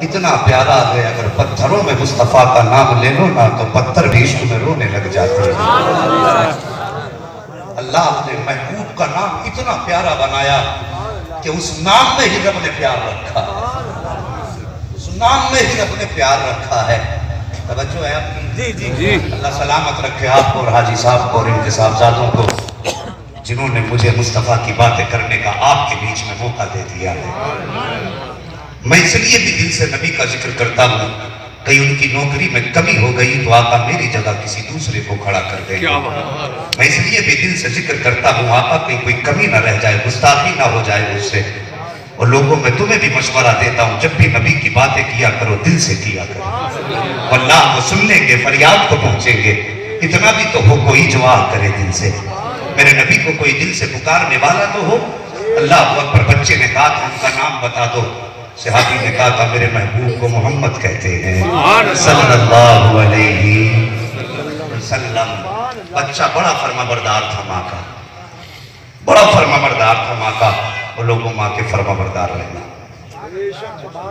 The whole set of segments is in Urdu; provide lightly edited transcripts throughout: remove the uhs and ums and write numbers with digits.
اتنا پیارا ہے اگر پتھروں میں مصطفیٰ کا نام لے لو نا تو پتھر بھی عشق میں رونے لگ جاتے ہیں۔ اللہ نے محبوب کا نام اتنا پیارا بنایا کہ اس نام میں ہی رب نے پیار رکھا ہے، اس نام میں ہی رب نے پیار رکھا ہے۔ توجہ ہے اپنی؟ جی اللہ سلامت رکھے آپ کو اور حاجی صاحب کو اور ان کے صاحبزادوں کو جنہوں نے مجھے مصطفیٰ کی باتیں کرنے کا آپ کے بیچ میں موقع دے دیا ہے۔ میں اس لیے بھی دل سے نبی کا ذکر کرتا ہوں، کہیں ان کی نوکری میں کمی ہو گئی تو آقا میری جگہ کسی دوسرے کو کھڑا کر دیں۔ میں اس لیے بھی دل سے ذکر کرتا ہوں آقا کہیں کوئی کمی نہ رہ جائے، گستاخی نہ ہو جائے مجھ سے۔ اور لوگوں میں تمہیں بھی مشورہ دیتا ہوں، جب بھی نبی کی باتیں کیا کرو دل سے کیا کرو، واللہ وہ سن لیں گے، فریاد کو پہنچیں گے۔ اتنا بھی تو ہو کوئی جو آ کرے دل سے، میرے نبی کو کوئی دل سے پکارنے والا تو ہو۔ اللہ اکبر۔ بچے نے کہا کہ ان کا نام بتا دو، صحابی نے کہا تھا میرے محبوب کو محمد کہتے ہیں صلی اللہ علیہ وسلم۔ بچہ بڑا فرما بردار تھا ماں کا، بڑا فرما بردار تھا ماں کا، اور لوگوں ماں کے فرما بردار رہنا،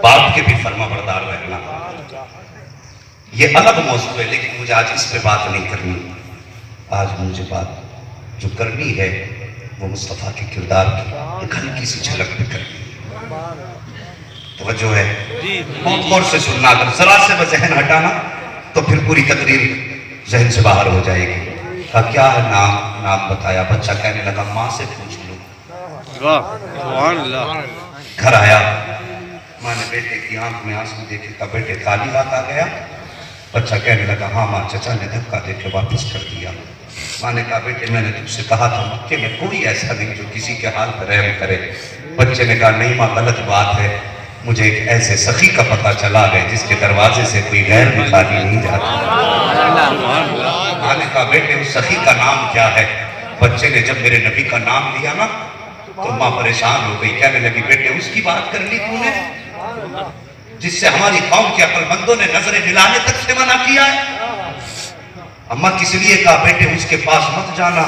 باپ کے بھی فرما بردار رہنا، یہ الگ موضوع ہے، لیکن مجھے آج اس پہ بات نہیں کرنی۔ آج مجھے بات جو کرنی ہے وہ مصطفیٰ کے کردار کی ایک ہلکی سی جھلک بھی کرنی ہے۔ توجہ ہے، بہت غور سے سننا، اگر ذرا سے وہ ذہن ہٹانا تو پھر پوری تقریر ذہن سے باہر ہو جائے گی۔ کہا کیا ہے نام؟ نام بتایا۔ بچہ کہنے لگا ماں سے پوچھ لو۔ گھر آیا، ماں نے بیٹے کی آنکھ میں آنسو دیکھے، کہا بیٹے خالی ہاتھ آ گیا؟ بچہ کہنے لگا ہاں ماں، چچا نے دھکا دے کے واپس کر دیا۔ ماں نے کہا بیٹے میں نے تم سے کہا تھا مکے میں کوئی ایسا نہیں جو کسی کے حال پر رحم کرے۔ بچے نے کہا نہیں ماں، غلط بات ہے، مجھے ایک ایسے سخی کا پتہ چلا ہے جس کے دروازے سے کوئی غیر بھی خالی نہیں جاتا۔ ماں نے کہا بیٹے اس سخی کا نام کیا ہے؟ بچے نے جب میرے نبی کا نام لیا نا تو ماں پریشان ہو گئی، کہنے لگی بیٹے اس کی بات کر لی تو نے جس سے ہماری قوم کے عقل مندوں نے نظریں ملانے تک سے منع کیا ہے؟ اماں کس لیے کہا بیٹے اس کے پاس مت جانا،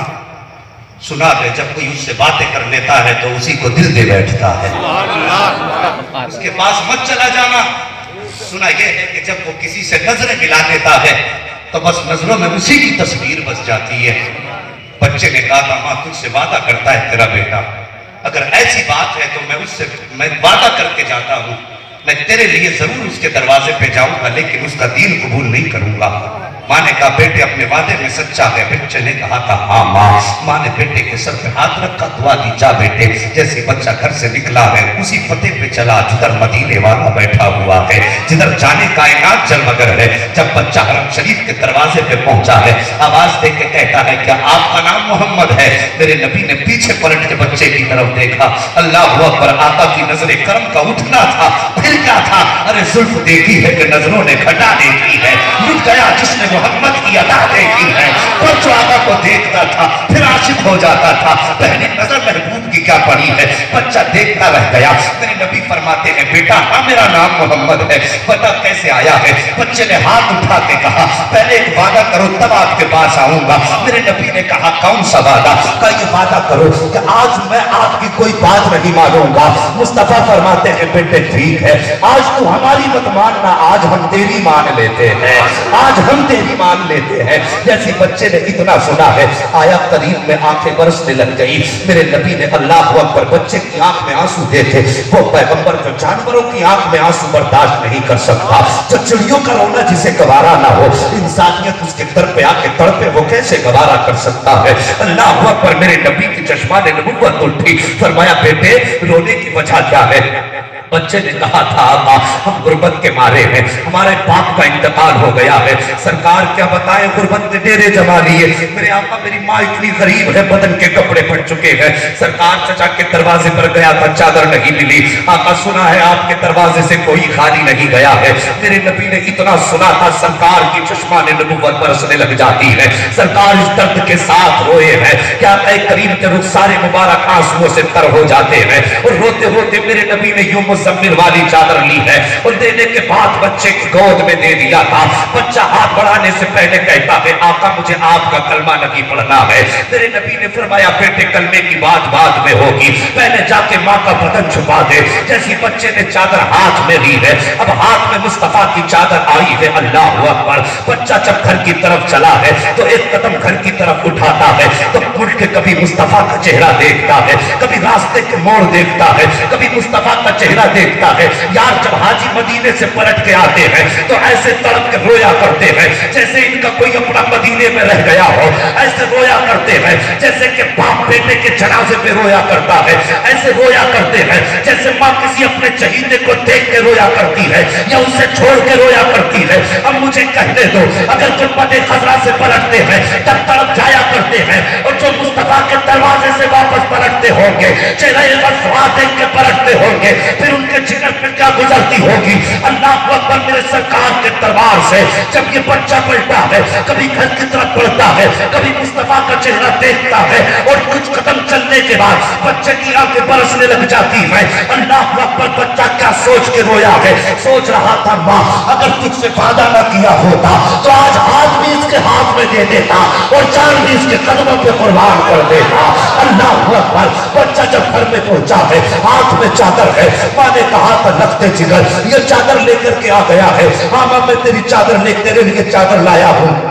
سنا ہے جب کوئی اس سے باتیں کر لیتا ہے تو اسی کو دل دے بیٹھتا ہے، اس کے پاس مت چلا جانا۔ سنا یہ ہے کہ جب وہ کسی سے نظریں ملا دیتا ہے تو بس نظروں میں اسی کی تصویر بس جاتی ہے۔ بچے نے کہا تھا ماں تجھ سے وعدہ کرتا ہے تیرا بیٹا، اگر ایسی بات ہے تو میں وعدہ کر کے جاتا ہوں، میں تیرے لیے ضرور اس کے دروازے پہ جاؤں گا لیکن اس کا دین قبول نہیں کروں گا۔ ماں نے کہا بیٹے اپنے وعدے میں سچا ہے؟ بچے نے کہا تھا ہاں ماں۔ ماں نے بیٹے کے سر پہ ہاتھ رکھا، دعا دی جا بیٹے۔ جیسے بچہ گھر سے نکلا ہے اسی فتح پہ چلا جدھر مدینے والا بیٹھا ہوا ہے، جدھر جانے کائنات جلمگر ہے۔ جب بچہ حرم شریف کے دروازے پہ پہنچا ہے آواز دے کے کہتا ہے کیا آپ کا نام محمد ہے؟ میرے نبی نے پیچھے پلٹ کے بچے کی طرف دیکھا، اللہ اکبر، آقا کی نظر کرم کا اٹھنا تھا۔ پھر کیا تھا؟ ارے زلف دیکھی ہے کہ نظروں نے گھٹا دیکھی ہے، لٹ گیا جس نے محمد کی عطا دیکھی ہے۔ پر جو آقا کو دیکھتا تھا پھر عاشق ہو جاتا تھا، پہلی نظر محبوب کی کیا پڑی ہے؟ بچہ دیکھتا رہ گیا۔ میرے نبی فرماتے ہیں بیٹا ہاں میرا نام محمد ہے، پتہ کیسے آیا ہے؟ بچے نے ہاتھ اٹھا کے کہا پہلے ایک وعدہ کرو تب آپ کے پاس آؤں گا۔ میرے نبی نے کہا کون سا وعدہ؟ کہا یہ وعدہ کرو کہ آج میں آپ کی کوئی بات نہیں مانوں گا۔ مصطفیٰ فرماتے ہیں بیٹے ٹھیک ہے، آج تو ہماری مت ماننا، آج ہم تیری مان لیتے ہیں، آج ہم تیری مان لیتے ہیں۔ جیسے بچے نے اتنا سنا ہے آیا قریب میں آنکھیں برسنے لگ گئی۔ میرے نبی نے اللہ اکبر، بچے کی آنکھ میں آنسو دیتے، وہ پیغمبر جو جانوروں کی آنکھ میں آنسو برداشت نہیں کر سکتا، جو چڑیوں کا رونا جسے گوارا نہ ہو، انسانیت اس کے در پہ آ کے تڑپے وہ کیسے گوارا کر سکتا ہے؟ اللہ اکبر، میرے نبی کی چشمان نبوت اٹھی، فرمایا بیٹے رونے کی وجہ کیا ہے؟ بچے نے کہا تھا آقا ہم غربت کے مارے ہیں، ہمارے باپ کا انتقال ہو گیا ہے، سرکار کیا بتائیں غربت نے ڈیرے جما لیے، میرے آقا میری ماں اتنی غریب ہے بدن کے کپڑے پھٹ چکے ہیں، سرکار چچا کے دروازے پر گیا تھا چادر نہیں ملی، آقا سنا ہے آپ کے دروازے سے کوئی خالی نہیں گیا ہے۔ میرے نبی نے اتنا سنا تھا سرکار کی چشمان نبوت برسنے لگ جاتی ہے، سرکار اس درد کے ساتھ روئے ہیں کیا اے کریم کے رخسار مبارک آنسوؤں سے تر ہو جاتے ہیں، اور روتے روتے میرے نبی نے یوں مزمل والی چادر لی ہے اور دینے کے بعد بچے کی گود میں دے دیا تھا. بچہ ہاتھ بڑھانے سے پہلے کہتا ہے آقا مجھے آپ کا کلمہ نبی پڑھنا ہے. میرے نبی نے فرمایا بیٹے کلمے کی بات بعد میں ہوگی, پہلے جا کے ماں کا بدن چھپا دے. جیسی بچے نے چادر ہاتھ میں لی ہے, اب ہاتھ میں مصطفیٰ کی چادر آئی ہے. اللہ اکبر. بچہ جب گھر کی طرف چلا ہے تو ایک قدم گھر کی طرف اٹھاتا ہے تو مڑ کے کبھی مصطفیٰ کا چہرہ دیکھتا ہے, کبھی راستے کے موڑ دیکھتا ہے, کبھی مصطفیٰ کا چہرہ دیکھتا ہے. یار جب حاجی مدینے سے پلٹ کے آتے ہیں تو ایسے تڑپ کے رویا کرتے ہیں جیسے ان کا کوئی اپنا مدینے میں رہ گیا ہو. ایسے رویا کرتے ہیں جیسے کہ باپ بیٹے کے جنازے پہ رویا کرتا ہے. ایسے رویا کرتے ہیں جیسے ماں کسی اپنے چہیتے کو دیکھ کے رویا کرتی ہے یا اسے چھوڑ کے رویا کرتی ہے. اب مجھے کہنے دو, اگر گنبد خضرا سے پلٹتے ہیں تب تڑپ جایا کرتے ہیں, اور جو مصطفیٰ کے دروازے سے واپس پلٹتے ہوں گے چہرہ غزوہ دیکھ کے پلٹتے ہوں گے, پھر ان کے جگر پہ کیا گزرتی ہوگی. اللہ اکبر. میرے سرکار کے دربار سے جب یہ بچہ پلٹا ہے, کبھی گھر کی طرف بڑھتا ہے, کبھی مصطفیٰ کا چہرہ دیکھتا ہے, اور کچھ قدم چلنے کے بعد بچے کی آنکھیں برسنے لگ جاتی ہیں. اللہ اکبر. بچہ کیا سوچ کے رویا ہے, سوچ رہا تھا ماں اگر تجھ سے وعدہ نہ کیا ہوتا تو آج ہاتھ بھی اس کے ہاتھ میں دے دیتا اور جان بھی اس کے قدموں پہ قربان کر دیتا. اللہ اکبر. بچہ جب گھر میں پہنچا ہے, ہاتھ میں چادر ہے. ماں نے کہا تھا لگتے جگر یہ چادر لے کر کے آ گیا ہے. ہاں ماں میں تیری چادر لے تیرے لیے چادر لایا ہوں.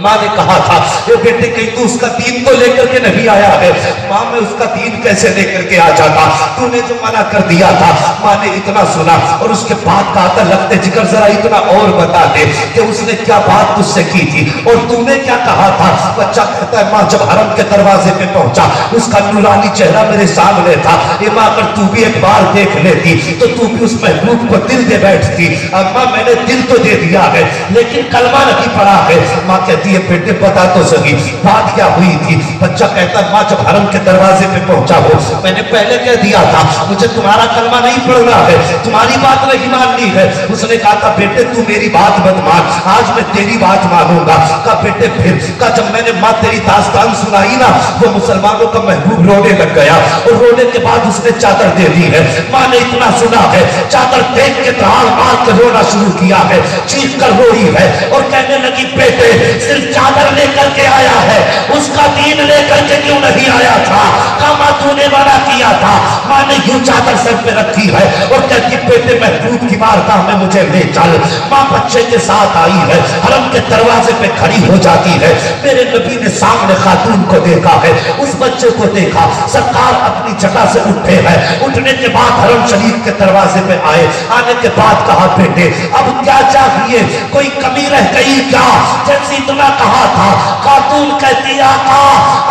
ماں نے کہا تھا وہ بیٹے کہیں تو اس کا دین تو لے کر کے نہیں آیا ہے. ماں میں اس کا دین کیسے لے کر کے آ جاتا, تو نے جو منع کر دیا تھا. ماں نے اتنا سنا اور اس کے بعد کہا تھا لگتے جگر ذرا اتنا اور بتا دے کہ اس نے کیا بات تجھ سے کی تھی اور تو نے کیا کہا تھا. بچہ کہتا ہے ماں جب حرم کے دروازے پہ پہنچا اس کا نورانی چہرہ میرے سامنے تھا. اے ماں اگر تو بھی ایک بار دیکھ لیتی تو تو بھی اس محبوب کو دل دے بیٹھتی. ماں میں نے دل تو دے دیا ہے لیکن کلمہ نہیں پڑھا ہے. ماں کہتی ہے بیٹے بتا تو سکی بات کیا ہوئی تھی. بچہ کہتا ہے ماں جب حرم کے دروازے پہ پہنچا ہو میں نے پہلے کہہ دیا تھا مجھے تمہارا کلمہ نہیں پڑھنا ہے, تمہاری بات نہیں ماننی ہے. اس نے کہا تھا بیٹے تو میری بات مت مان, آج میں تیری بات مانوں گا. کہا بیٹے پھر. کہا جب میں نے ماں تیری داستان سنائی نا وہ مسلمانوں کا محبوب رونے لگ گیا اور رونے کے بعد اس نے چادر دے دی ہے. ماں نے اتنا سنا ہے چادر دیکھ کے دھاڑ مار کے رونا شروع کیا ہے, چیخ کر روئی ہے اور کہنے لگی بیٹے صرف چادر لے کر کے آیا ہے, اس کا دین لے کر کے کیوں نہیں آیا تھا. کہا ماں تو نے منع کیا تھا. ماں نے یوں چادر سر پہ رکھی ہے اور کہتی بیٹے محبوب کی بارگاہ میں مجھے لے چل. ماں بچے کے ساتھ آئی ہے, حرم کے دروازے پہ کھڑی ہو جاتی ہے. میرے نبی نے سامنے خاتون کو دیکھا ہے, اس بچے کو دیکھا. سرکار اپنی جگہ سے اٹھے ہیں, اٹھنے کے بعد حرم شریف کے دروازے پہ آئے. آنے کے بعد کہا بیٹے اب کیا چاہیے, کوئی کمی رہ گئی کیا. جیسے اتنا کہا تھا خاتون کہتی آقا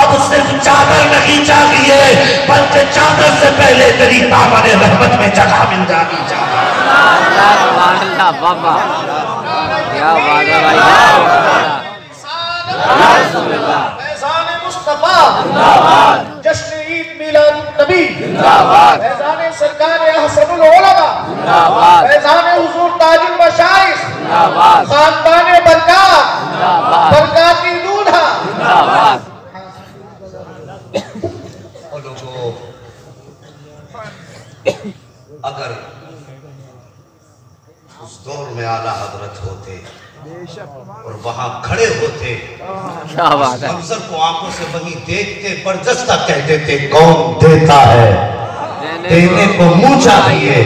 اب صرف چادر نہیں چاہیے بلکہ چادر سے پہلے تیری دامن رحمت میں جگہ مل جانی چاہیے. اللہ بابا کیا بات ہے بھائی. فیضان مصطفیٰ جشن عید میلاد النبی فیضان سرکار احسن العلماء فیضان حضور تاج المشائخ خاندان برکات برکاتی دولہا. اگر اس دور میں اعلیٰ حضرت ہوتے اور وہاں کھڑے ہوتے اس منظر کو آنکھوں سے وہیں دیکھتے بردستہ کہہ دیتے کون دیتا ہے دینے کو منہ چاہیے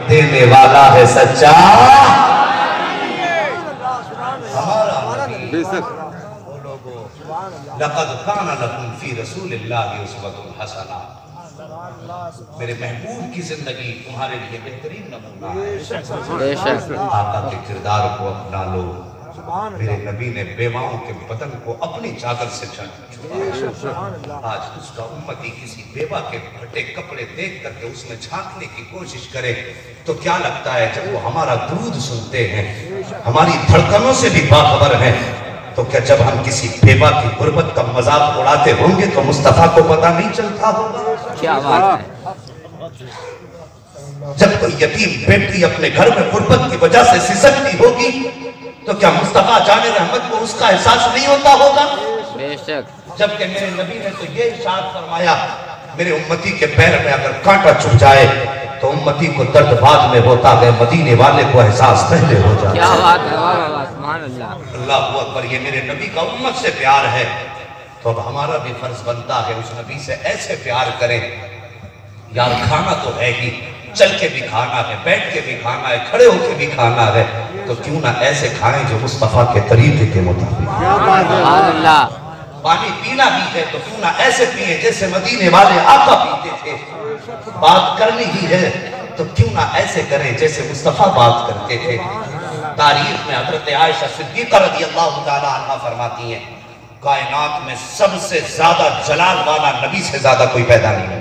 دینے والا ہے سچا ہمارا نبی. وہ لوگوں لقد کان لکم فی رسول اللہ اسوۃ حسنہ, میرے محبوب کی زندگی تمہارے لیے بہترین نمونہ ہے. آقا کے کردار کو اپنا لو. میرے نبی نے بیواؤں کے بدن کو اپنی چادر سے چھپایا. آج اس کا امتی کسی بیوہ کے پھٹے کپڑے دیکھ کر کے اس میں جھانکنے کی کوشش کرے تو کیا لگتا ہے جب وہ ہمارا درود سنتے ہیں ہماری دھڑکنوں سے بھی باخبر ہیں, تو کیا جب ہم کسی بیوہ کی غربت کا مذاق اڑاتے ہوں گے تو مصطفیٰ کو پتہ نہیں چلتا ہوگا. کیا بات ہے. جب کوئی یتیم بیٹی اپنے گھر میں غربت کی وجہ سے سسکتی ہوگی تو کیا مصطفیٰ جان رحمت کو اس کا احساس نہیں ہوتا ہوگا. بے شک. جبکہ میرے نبی نے تو یہ ارشاد فرمایا میرے امتی کے پیر میں اگر کانٹا چھپ جائے تو امتی کو درد بعد میں ہوتا گئے، مدینے والے کو احساس پہلے ہو جاتا۔ کیا بات ہے، واہ واہ، سبحان اللہ۔ اللہ اکبر، یہ میرے نبی کا امت سے پیار ہے، تو اب ہمارا بھی فرض بنتا ہے اس نبی سے ایسے پیار کریں۔ یار کھانا تو ہے ہی، چل کے بھی کھانا ہے، بیٹھ کے بھی کھانا ہے، کھڑے ہو کے بھی کھانا ہے، تو کیوں نہ ایسے کھائیں جو مصطفیٰ کے طریقے کے مطابق۔ سبحان اللہ۔ پانی پینا بھی ہے تو کیوں نہ ایسے پیئے جیسے مدینے والے آقا پیتے تھے۔ بات کرنی ہی ہے تو کیوں نہ ایسے کریں جیسے مصطفیٰ بات کرتے تھے۔ تاریخ میں حضرت عائشہ صدیقہ رضی اللہ تعالیٰ عنہ فرماتی ہیں، کائنات میں سب سے زیادہ جلال والا نبی سے زیادہ کوئی پیدا نہیں ہے۔